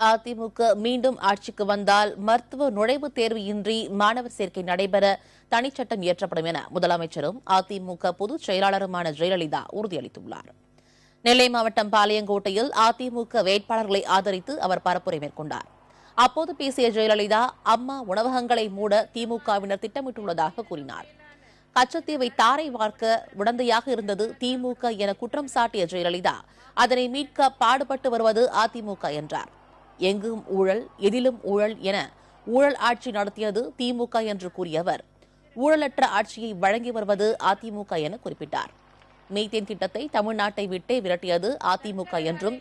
அதிமுக மீண்டும் ஆட்சிக்கு வந்தால் மருத்துவ நுழைவுத் தேர்வு இன்றி மாணவர் சேர்க்கை நடைபெற தனிச்சட்டம் இயற்றப்படும் என முதலமைச்சரும் அதிமுக பொதுச் செயலாளருமான ஜெயலலிதா உறுதியளித்துள்ளார். நெல்லை மாவட்டம் பாளையங்கோட்டையில் அதிமுக வேட்பாளர்களை ஆதரித்து அவர் பரப்புரை மேற்கொண்டார். அப்போது பேசிய ஜெயலலிதா, அம்மா உணவகங்களை மூட திமுகவினர் திட்டமிட்டுள்ளதாக கூறினார். கச்சத்தீவை தாரை வார்க்க உடந்தையாக இருந்தது திமுக என குற்றம் சாட்டிய ஜெயலலிதா, அதனை மீட்க பாடுபட்டு வருவது அதிமுக என்றார். எங்கும் ஊழல், எதிலும் ஊழல் என ஊழல் ஆட்சி நடத்தியது திமுக என்று கூறிய அவர், ஊழலற்ற ஆட்சியை வழங்கி வருவது அதிமுக என குறிப்பிட்டார். மீத்தேன் திட்டத்தை தமிழ்நாட்டை விட்டே விரட்டியது அதிமுக என்றும்,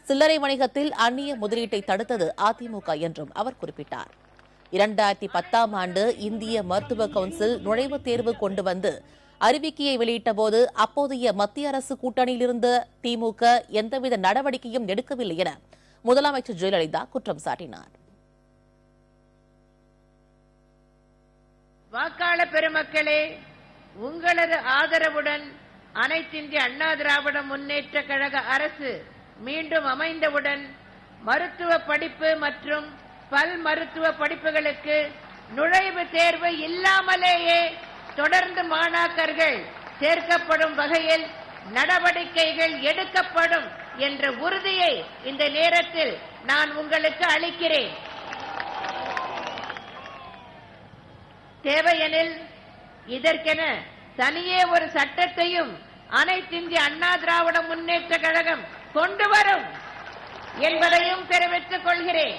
சில்லறை வணிகத்தில் அந்நிய முதலீட்டை தடுத்தது அதிமுக என்றும் அவர் குறிப்பிட்டார். 2010ஆம் ஆண்டு இந்திய மருத்துவ கவுன்சில் நுழைவுத் தேர்வு கொண்டு வந்து அறிவிக்கையை வெளியிட்டபோது அப்போதைய மத்திய அரசு கூட்டணியில் இருந்த திமுக எந்தவித நடவடிக்கையும் எடுக்கவில்லை என முதலமைச்சர் ஜெயலலிதா குற்றம் சாட்டினார். வாக்காளர் பெருமக்களே, உங்களது ஆதரவுடன் அனைத்திந்திய அண்ணா திராவிட முன்னேற்ற கழக அரசு மீண்டும் அமைந்தவுடன் மருத்துவ படிப்பு மற்றும் பல் மருத்துவ படிப்புகளுக்கு நுழைவுத் தேர்வு இல்லாமலேயே தொடர்ந்து மாணாக்கர்கள் சேர்க்கப்படும் வகையில் நடவடிக்கைகள் எடுக்கப்படும் என்ற உறுதியை இந்த நேரத்தில் நான் உங்களுக்கு அளிக்கிறேன். தேவையெனில் இதற்கென தனியே ஒரு சட்டத்தையும் அனைத்திந்திய அண்ணா திராவிட முன்னேற்ற கழகம் கொண்டு வரும் என்பதையும் தெரிவித்துக் கொள்கிறேன்.